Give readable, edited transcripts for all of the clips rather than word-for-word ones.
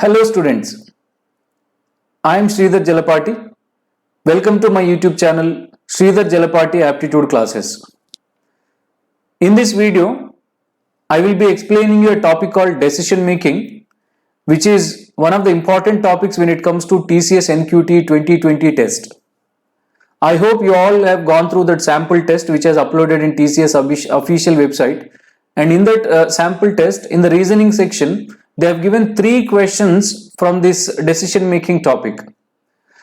Hello students, I am Sridhar Jalapati. Welcome to my YouTube channel Sridhar Jalapati Aptitude Classes. In this video, I will be explaining you a topic called decision making, which is one of the important topics when it comes to TCS NQT 2020 test. I hope you all have gone through that sample test which is uploaded in TCS official website, and in that sample test, in the reasoning section, they have given 3 questions from this decision making topic.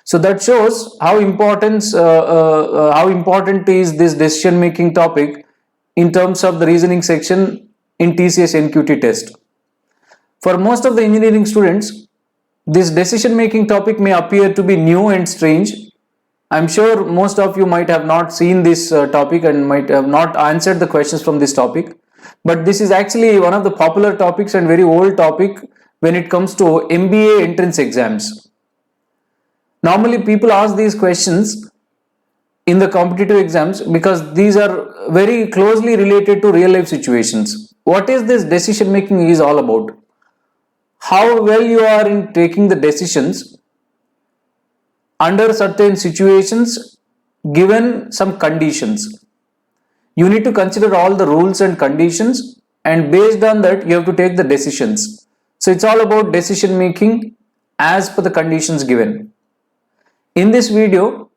So that shows how important is this decision making topic in terms of the reasoning section in TCS NQT test. For most of the engineering students, this decision making topic may appear to be new and strange. I'm sure most of you might have not seen this topic and might have not answered the questions from this topic. But this is actually one of the popular topics and very old topic when it comes to MBA entrance exams. Normally people ask these questions in the competitive exams because these are very closely related to real life situations. What is this decision making is all about? How well you are in taking the decisions under certain situations given some conditions. You need to consider all the rules and conditions, and based on that you have to take the decisions. So it's all about decision making as per the conditions given. In this video,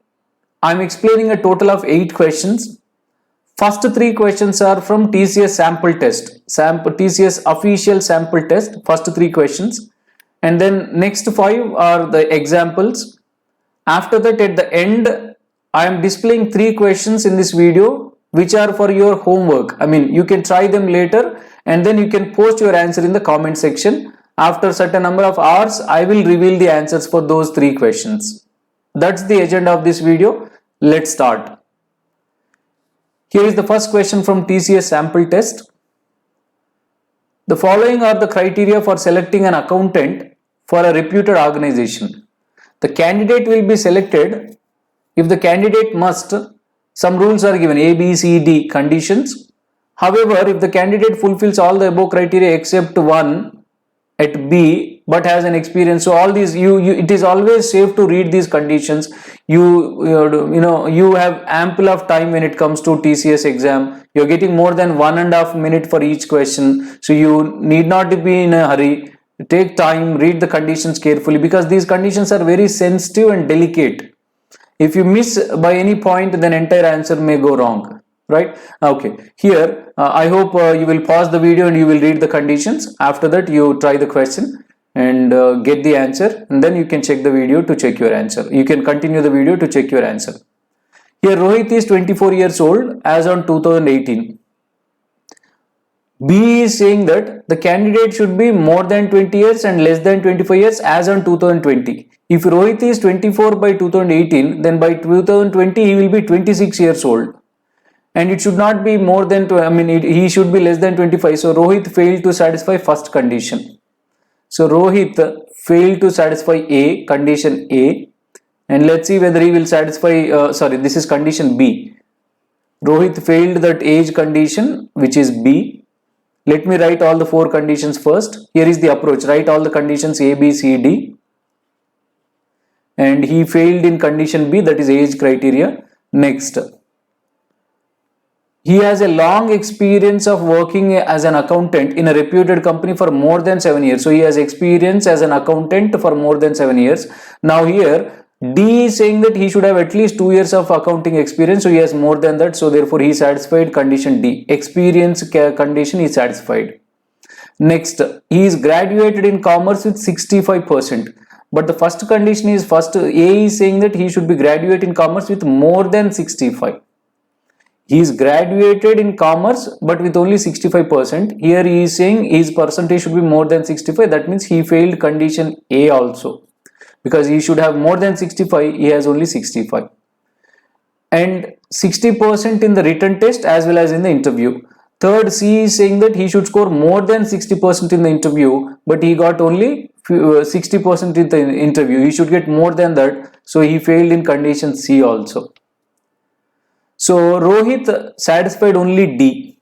I'm explaining a total of 8 questions. First 3 questions are from TCS sample test, TCS official sample test, first 3 questions, and then next 5 are the examples. After that, at the end, I am displaying 3 questions in this video which are for your homework. I mean, you can try them later and then you can post your answer in the comment section. After a certain number of hours, I will reveal the answers for those 3 questions. That's the agenda of this video. Let's start. Here is the first question from TCS sample test. The following are the criteria for selecting an accountant for a reputed organization. The candidate will be selected if the candidate must. Some rules are given, A, B, C, D conditions. However, if the candidate fulfills all the above criteria except one at B but has an experience, so all these it is always safe to read these conditions. You have ample of time when it comes to TCS exam. You're getting more than 1.5 minutes for each question, so you need not be in a hurry. Take time, read the conditions carefully because these conditions are very sensitive and delicate. If you miss by any point, then entire answer may go wrong, right? Okay, here I hope you will pause the video and you will read the conditions. After that, you try the question and get the answer, and then you can check the video to check your answer. You can continue the video to check your answer. Here Rohit is 24 years old as on 2018. B is saying that the candidate should be more than 20 years and less than 25 years as on 2020. If Rohit is 24 by 2018, then by 2020 he will be 26 years old. And it should not be more than, he should be less than 25. So Rohit failed to satisfy first condition. So Rohit failed to satisfy A, condition A. And let's see whether he will satisfy, this is condition B. Rohit failed that age condition, which is B. Let me write all the 4 conditions first. Here is the approach. Write all the conditions A, B, C, D. And he failed in condition B, that is age criteria. Next, he has a long experience of working as an accountant in a reputed company for more than 7 years. So he has experience as an accountant for more than 7 years. Now here D is saying that he should have at least 2 years of accounting experience. So he has more than that. So therefore he satisfied condition D. Experience condition is satisfied. Next, he is graduated in commerce with 65%. But the first condition is A is saying that he should be graduate in commerce with more than 65. He is graduated in commerce but with only 65%. Here he is saying his percentage should be more than 65. That means he failed condition A also. Because he should have more than 65, he has only 65. And 60% in the written test as well as in the interview. Third, C is saying that he should score more than 60% in the interview, but he got only 60% in the interview. He should get more than that, so he failed in condition C also. So Rohit satisfied only D.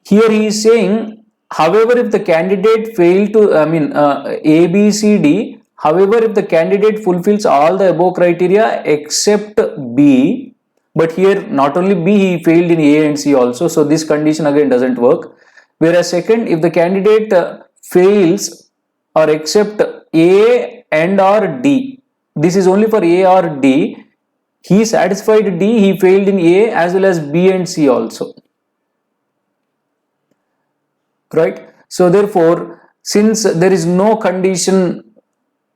Here he is saying However, if the candidate failed to, A, B, C, D, however, if the candidate fulfills all the above criteria except B, but here not only B, he failed in A and C also, so this condition again doesn't work. Whereas second, if the candidate fails or except A and or D, this is only for A or D, he satisfied D, he failed in A as well as B and C also. Right? So therefore, since there is no condition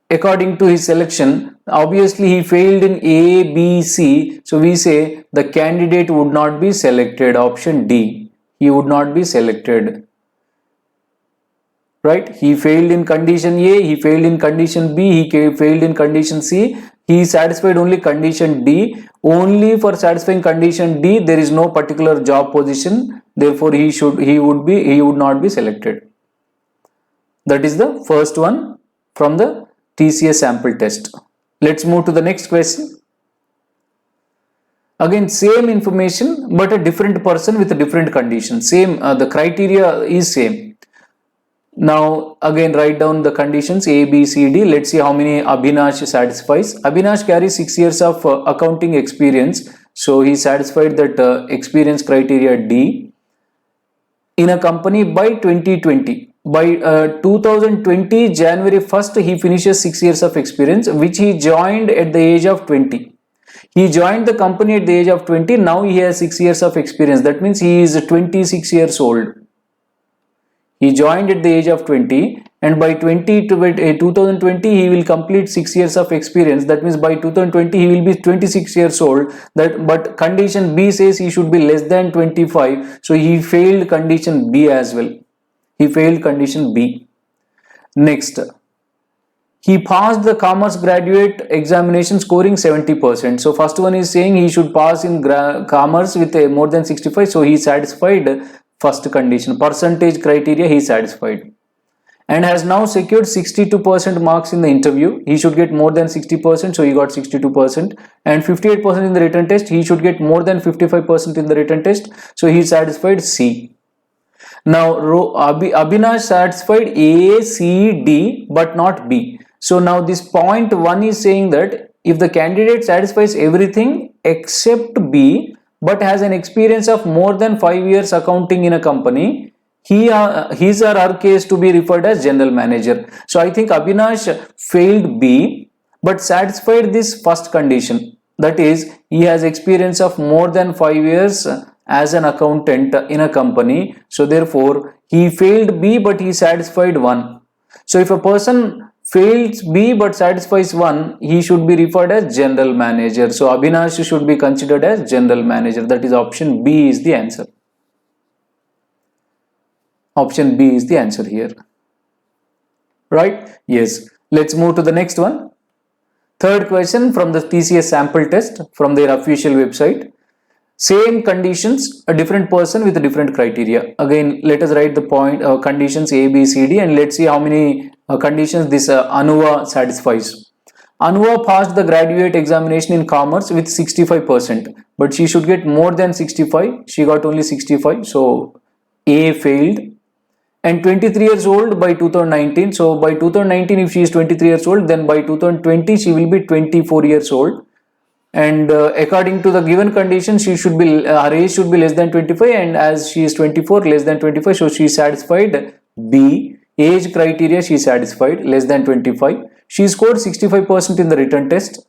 according to his selection, obviously he failed in A, B, C. So we say the candidate would not be selected. Option D, he would not be selected. Right? He failed in condition A, he failed in condition B, he failed in condition C. He satisfied only condition D. Only for satisfying condition D, there is no particular job position. Therefore, he would not be selected. That is the first one from the TCS sample test. Let's move to the next question. Again, same information, but a different person with a different condition. Same, the criteria is same. Now again write down the conditions A, B, C, D. Let's see how many Abhinash satisfies. Abhinash carries 6 years of accounting experience. So he satisfied that experience criteria D in a company by 2020. By 2020 January 1st he finishes 6 years of experience, which he joined at the age of 20. He joined the company at the age of 20. Now he has 6 years of experience. That means he is 26 years old. He joined at the age of 20, and by 2020 he will complete 6 years of experience. That means by 2020 he will be 26 years old. But condition B says he should be less than 25. So he failed condition B as well. He failed condition B. Next, he passed the commerce graduate examination scoring 70%. So first one is saying he should pass in commerce with more than 65. So he satisfied first condition. Percentage criteria he satisfied, and has now secured 62% marks in the interview. He should get more than 60%, so he got 62%, and 58% in the written test. He should get more than 55% in the written test, so he satisfied C. Now Abhinash satisfied A, C, D, but not B. So now this point 1 is saying that if the candidate satisfies everything except B, but has an experience of more than 5 years accounting in a company, his or her case to be referred as general manager. So I think Abhinash failed B, but satisfied this first condition. That is, he has experience of more than 5 years as an accountant in a company. So therefore, he failed B, but he satisfied 1. So if a person fails B but satisfies 1, he should be referred as general manager. So Abhinash should be considered as general manager. That is option B is the answer. Option B is the answer here. Right? Yes. Let's move to the next one. Third question from the TCS sample test from their official website. Same conditions, a different person with a different criteria. Again, let us write the point conditions A, B, C, D, and let's see how many conditions this Anuva satisfies. Anuva passed the graduate examination in commerce with 65%, but she should get more than 65. She got only 65, so A failed. And 23 years old by 2019. So by 2019, if she is 23 years old, then by 2020 she will be 24 years old. And according to the given condition, she should be her age should be less than 25, and as she is 24, less than 25, so she satisfied B. Age criteria she satisfied, less than 25. She scored 65% in the written test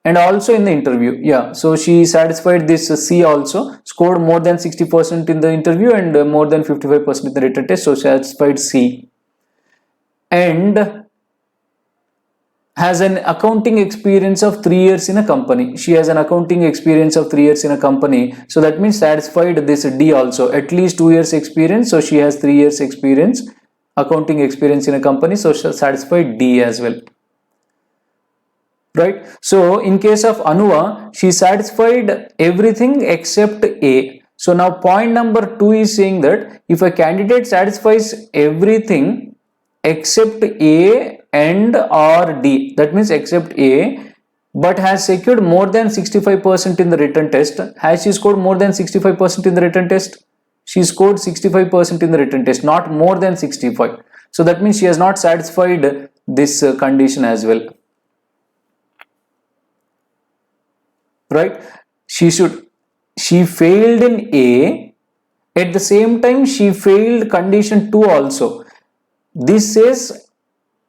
and also in the interview. Yeah, so she satisfied this C also, scored more than 60% in the interview and more than 55% in the written test, so satisfied C. And has an accounting experience of 3 years in a company. She has an accounting experience of 3 years in a company. So that means satisfied this D also, at least 2 years experience. So she has 3 years experience, accounting experience in a company. So she satisfied D as well. Right. So in case of Anuva, she satisfied everything except A. So now point number 2 is saying that if a candidate satisfies everything except A and or D, that means except A, but has secured more than 65% in the written test. Has she scored more than 65% in the written test? she scored 65% in the written test, not more than 65. So that means she has not satisfied this condition as well. Right? She failed in A, at the same time she failed condition 2 also. This says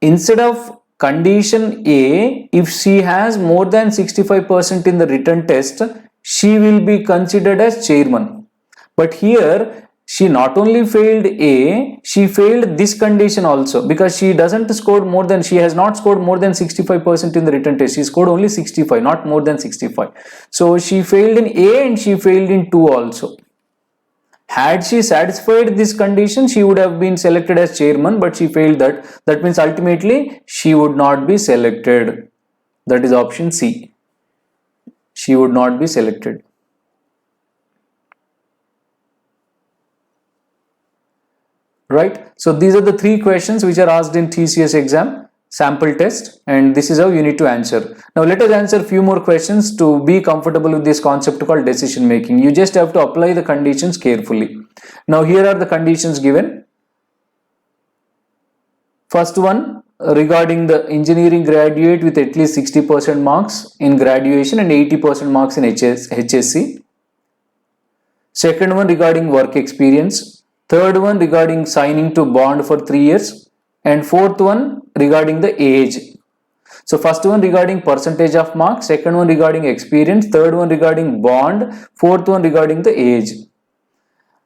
instead of condition A, if she has more than 65% in the written test, she will be considered as chairman. But here she not only failed A, she failed this condition also, because she doesn't score more than, she has not scored more than 65% in the written test. She scored only 65, not more than 65. So she failed in A and she failed in 2 also. Had she satisfied this condition, she would have been selected as chairman, but she failed that. That means ultimately she would not be selected. That is option C. She would not be selected. Right? So these are the 3 questions which are asked in TCS exam sample test, and this is how you need to answer. Now let us answer a few more questions to be comfortable with this concept called decision making. You just have to apply the conditions carefully. Now here are the conditions given. First one, regarding the engineering graduate with at least 60% marks in graduation and 80% marks in HSC. Second one, regarding work experience. Third one, regarding signing to bond for 3 years. And fourth one, regarding the age. So first one regarding percentage of marks, second one regarding experience, third one regarding bond, fourth one regarding the age.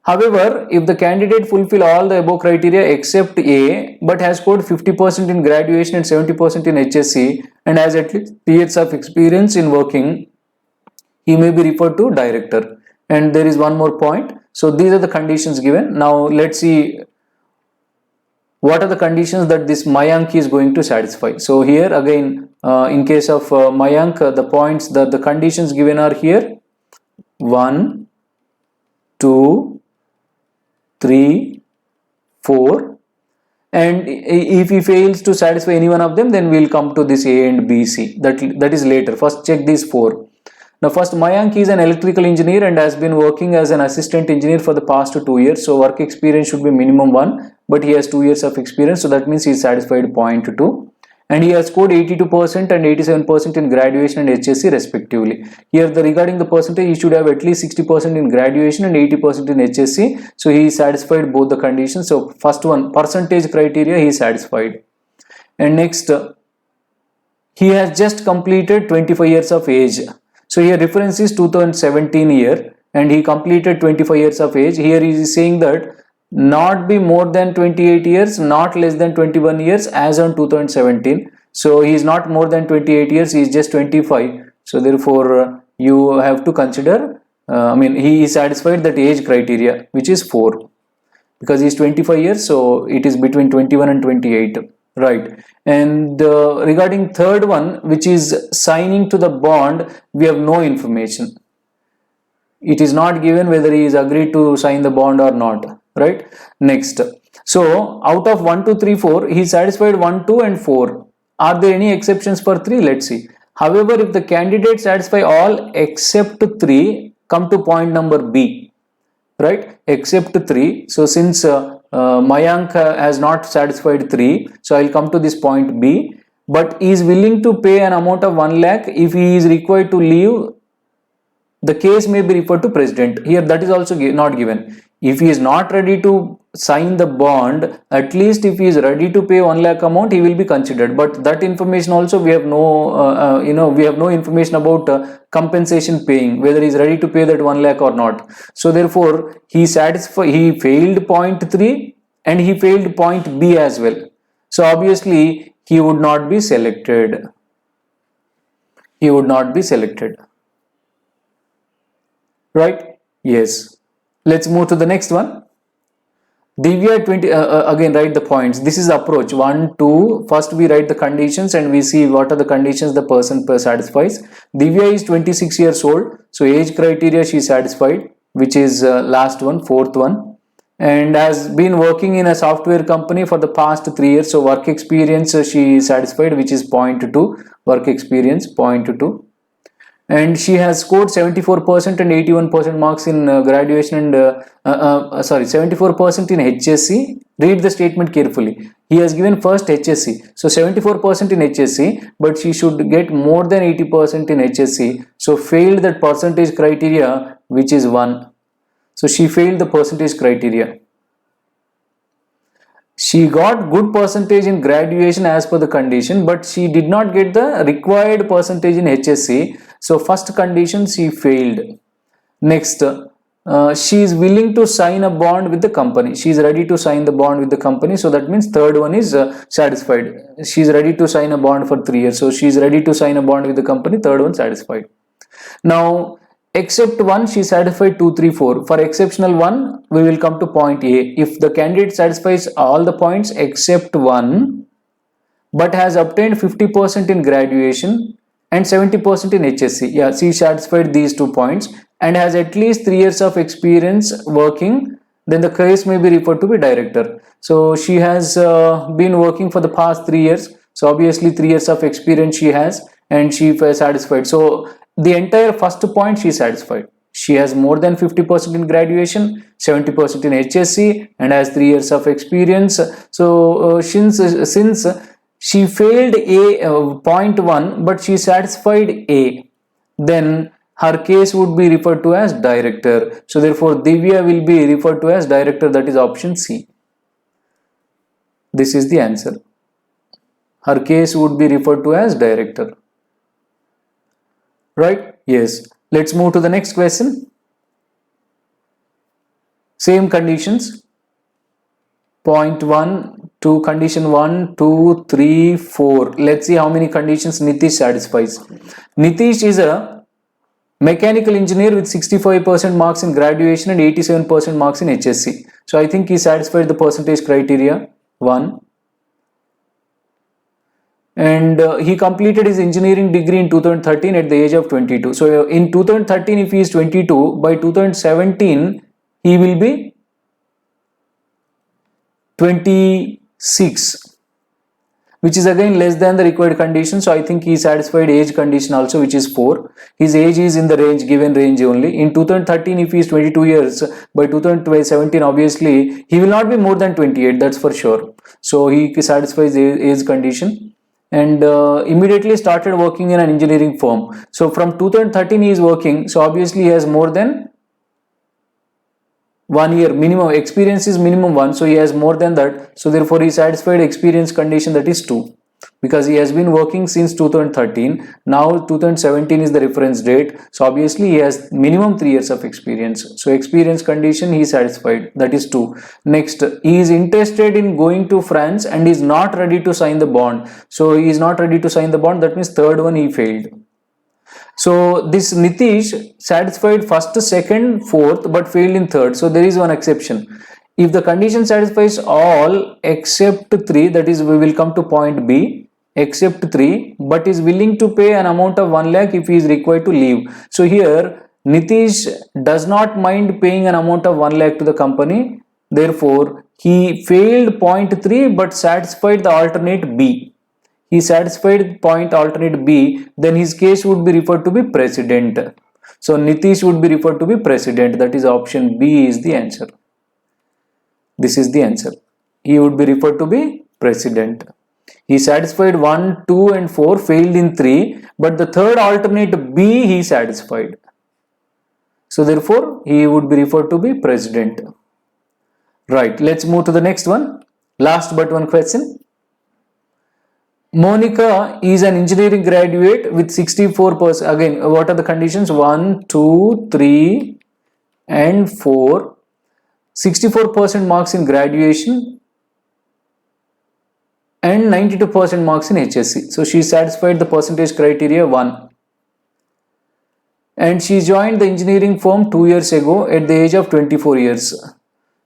However, if the candidate fulfill all the above criteria except A, but has scored 50% in graduation and 70% in HSC and has at least 3 years of experience in working, he may be referred to director. And there is one more point. So these are the conditions given. Now let's see what are the conditions that this Mayank is going to satisfy. So here again, in case of Mayank, the points that the conditions given are here 1, 2, 3, 4, and if he fails to satisfy any one of them, then we'll come to this A and B, C. That is later. First check these 4. Now first, Mayank is an electrical engineer and has been working as an assistant engineer for the past 2 years. So work experience should be minimum 1, but he has 2 years of experience. So that means he is satisfied 0.2. And he has scored 82% and 87% in graduation and HSC respectively. Here regarding the percentage, he should have at least 60% in graduation and 80% in HSC. So he is satisfied both the conditions. So first one, percentage criteria, he is satisfied. And next, he has just completed 25 years of age. So here reference is 2017 year and he completed 25 years of age. Here he is saying that not be more than 28 years, not less than 21 years as on 2017. So he is not more than 28 years, he is just 25. So therefore you have to consider, he is satisfied that age criteria, which is 4. Because he is 25 years, so it is between 21 and 28. Right. And regarding third one, which is signing to the bond, we have no information. It is not given whether he is agreed to sign the bond or not. Right. Next. So out of 1, 2, 3, 4, he satisfied 1, 2 and 4. Are there any exceptions for 3? Let's see. However, if the candidate satisfy all except 3, come to point number B. Right. Except 3. So since Mayank has not satisfied 3, so I will come to this point B, but he is willing to pay an amount of 1 lakh if he is required to leave. The case may be referred to president. Here that is also not given. If he is not ready to sign the bond, at least if he is ready to pay 1 lakh amount, he will be considered. But that information also we have no, we have no information about compensation paying, whether he is ready to pay that 1 lakh or not. So therefore, he failed point 3 and he failed point B as well. So obviously, he would not be selected. He would not be selected. Right? Yes. Let's move to the next one. Divya 20, again write the points. This is approach 1, 2. First we write the conditions and we see what are the conditions the person satisfies. Divya is 26 years old. So age criteria she is satisfied, which is last one, fourth one. And has been working in a software company for the past 3 years. So work experience she is satisfied, which is 0.2. Work experience 0.2. and she has scored 74% and 81% marks in graduation and 74% in HSC. Read the statement carefully. He has given first HSC, so 74% in HSC, but she should get more than 80% in HSC, so failed that percentage criteria, which is 1. So she failed the percentage criteria. She got good percentage in graduation as per the condition, but she did not get the required percentage in HSC. So first condition she failed. Next, she is willing to sign a bond with the company. She is ready to sign the bond with the company. So that means third one is satisfied. She is ready to sign a bond for 3 years. So she is ready to sign a bond with the company. Third one satisfied. Now, except 1, she satisfied 2, 3, 4. For exceptional 1, we will come to point A. If the candidate satisfies all the points except 1, but has obtained 50% in graduation and 70% in HSC. Yeah, she satisfied these 2 points and has at least 3 years of experience working, then the case may be referred to be director. So she has been working for the past 3 years. So obviously 3 years of experience she has, and she satisfied. So the entire first point she satisfied. She has more than 50% in graduation, 70% in HSC, and has 3 years of experience. So since she failed point 1, but she satisfied A, then her case would be referred to as director. So therefore Divya will be referred to as director, that is option C. This is the answer. Her case would be referred to as director. Right? Yes. Let's move to the next question. Same conditions. Point 1 to condition 1, 2, 3, 4. Let's see how many conditions Nitish satisfies. Nitish is a mechanical engineer with 65% marks in graduation and 87% marks in HSC. So I think he satisfied the percentage criteria 1. And he completed his engineering degree in 2013 at the age of 22. So in 2013, if he is 22, by 2017 he will be 26, which is again less than the required condition. So I think he satisfied age condition also, which is 4. His age is in the range, given range only. In 2013, if he is 22 years, by 2017 obviously he will not be more than 28, that's for sure. So he satisfies age condition. And immediately started working in an engineering firm. So from 2013 he is working, so obviously he has more than 1 year minimum. Experience is minimum 1, so he has more than that. So therefore he satisfied experience condition, that is 2, because he has been working since 2013. Now 2017 is the reference date, so obviously he has minimum 3 years of experience. So experience condition he satisfied, that is 2. Next, he is interested in going to France and is not ready to sign the bond. So he is not ready to sign the bond, that means third one he failed. So this Nitish satisfied first, second, fourth, but failed in third. So there is one exception. If the condition satisfies all except 3, that is, we will come to point B, except 3, but is willing to pay an amount of 1 lakh if he is required to leave. So here Nitish does not mind paying an amount of 1 lakh to the company. Therefore he failed point 3 but satisfied the alternate B. He satisfied point alternate B, then his case would be referred to be president. So Nitish would be referred to be president, that is option B is the answer. This is the answer. He would be referred to be president. He satisfied 1, 2 and 4, failed in 3, but the third alternate B he satisfied. So therefore he would be referred to be president. Right, let's move to the next one. Last but one question. Monica is an engineering graduate with 64%. Again, what are the conditions? 1, 2, 3 and 4. 64% marks in graduation and 92% marks in HSC. So she satisfied the percentage criteria 1. And she joined the engineering firm 2 years ago at the age of 24 years.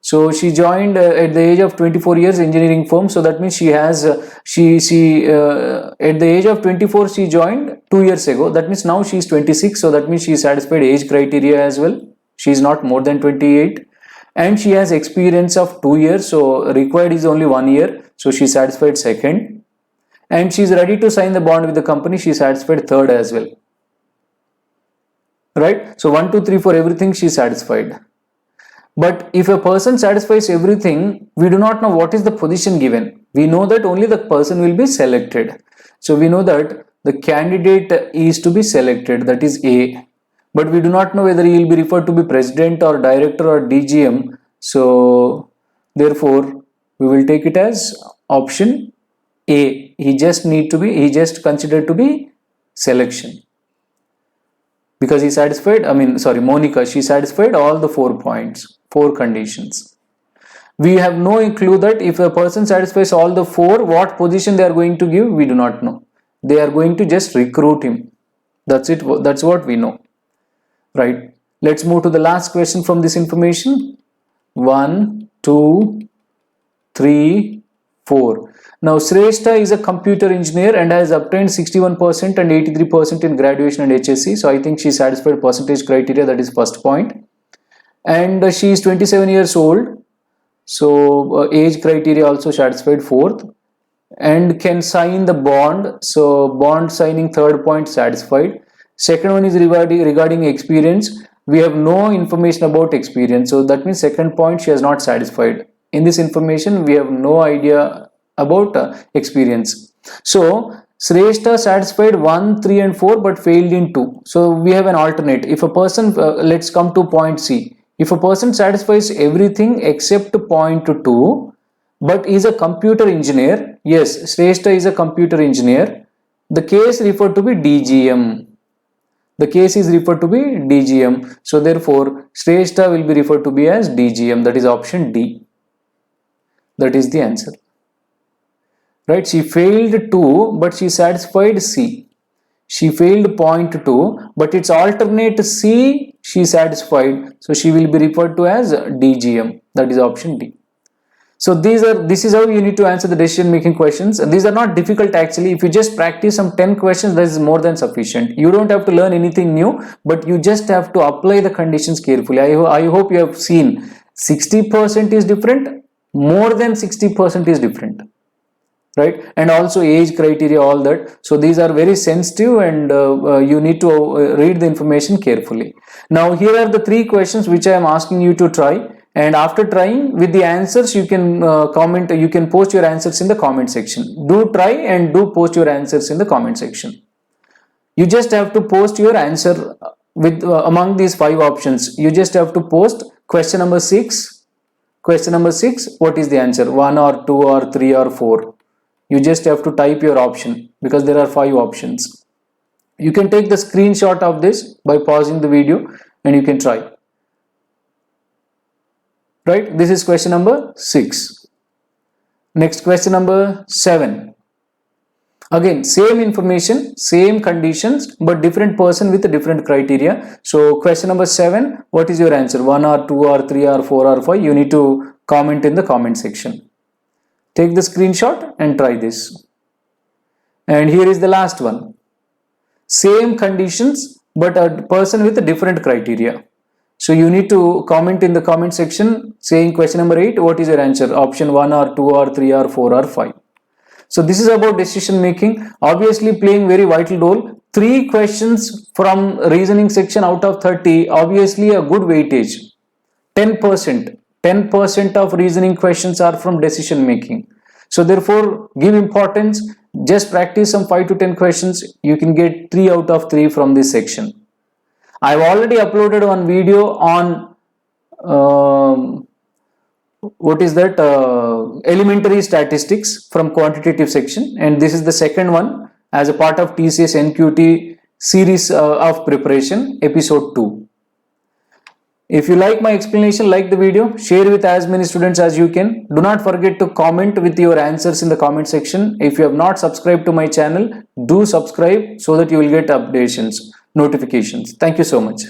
So she joined at the age of 24 years engineering firm. So that means she has at the age of 24 she joined 2 years ago. That means now she is 26. So that means she is satisfied age criteria as well. She is not more than 28, and she has experience of 2 years. So required is only 1 year. So she is satisfied second, and she is ready to sign the bond with the company. She is satisfied third as well. right? So 1, 2, 3, 4, everything she is satisfied. But if a person satisfies everything, we do not know what is the position given. We know that only the person will be selected. So we know that the candidate is to be selected, that is A. But we do not know whether he will be referred to be president or director or DGM. So therefore we will take it as option A. He just considered to be selection. Because he satisfied, Monica, she satisfied all the 4 points, 4 conditions. We have no clue that if a person satisfies all the 4, what position they are going to give, we do not know. They are going to just recruit him. That's it. That's what we know. Right. Let's move to the last question from this information. 1, 2, 3, 4. Now Shrestha is a computer engineer and has obtained 61% and 83% in graduation and HSC. So I think she satisfied percentage criteria, that is first point. And she is 27 years old. So age criteria also satisfied, fourth. And can sign the bond. So bond signing, third point, satisfied. Second one is regarding experience. We have no information about experience. So that means second point she has not satisfied. In this information we have no idea about experience. So Shrestha satisfied 1, 3 and 4 but failed in 2. So we have an alternate. If a person, let's come to point C. If a person satisfies everything except point 2 but is a computer engineer, yes, Shrestha is a computer engineer, the case referred to be DGM. The case is referred to be DGM. So therefore Shrestha will be referred to be as DGM, that is option D. That is the answer. Right, she failed 2 but she satisfied C. She failed point 2 but its alternate C she satisfied, so she will be referred to as DGM, that is option D. So this is how you need to answer the decision making questions. These are not difficult actually. If you just practice some 10 questions, that is more than sufficient. You don't have to learn anything new, but you just have to apply the conditions carefully. I hope you have seen 60% is different, more than 60% is different. Right, and also age criteria, all that. So these are very sensitive and you need to read the information carefully. Now here are the 3 questions which I am asking you to try, and after trying with the answers you can comment, you can post your answers in the comment section. Do try and do post your answers in the comment section. You just have to post your answer with among these 5 options. You just have to post question number 6. Question number 6, what is the answer? 1 or 2 or 3 or 4. You just have to type your option because there are 5 options. You can take the screenshot of this by pausing the video and you can try. Right, this is question number 6. Next, question number 7. Again, same information, same conditions, but different person with a different criteria. So question number 7, what is your answer? 1 or 2 or 3 or 4 or 5? You need to comment in the comment section. Take the screenshot and try this. And here is the last one. Same conditions but a person with a different criteria. So you need to comment in the comment section saying question number 8, what is your answer? Option 1 or 2 or 3 or 4 or 5. So this is about decision making, obviously playing very vital role. 3 questions from reasoning section out of 30, obviously a good weightage. 10% of reasoning questions are from decision making. So therefore give importance, just practice some 5 to 10 questions, you can get 3 out of 3 from this section. I have already uploaded one video on elementary statistics from quantitative section, and this is the second one as a part of TCS NQT series of preparation, episode 2. If you like my explanation, like the video, share with as many students as you can. Do not forget to comment with your answers in the comment section. If you have not subscribed to my channel, do subscribe so that you will get updates, notifications. Thank you so much.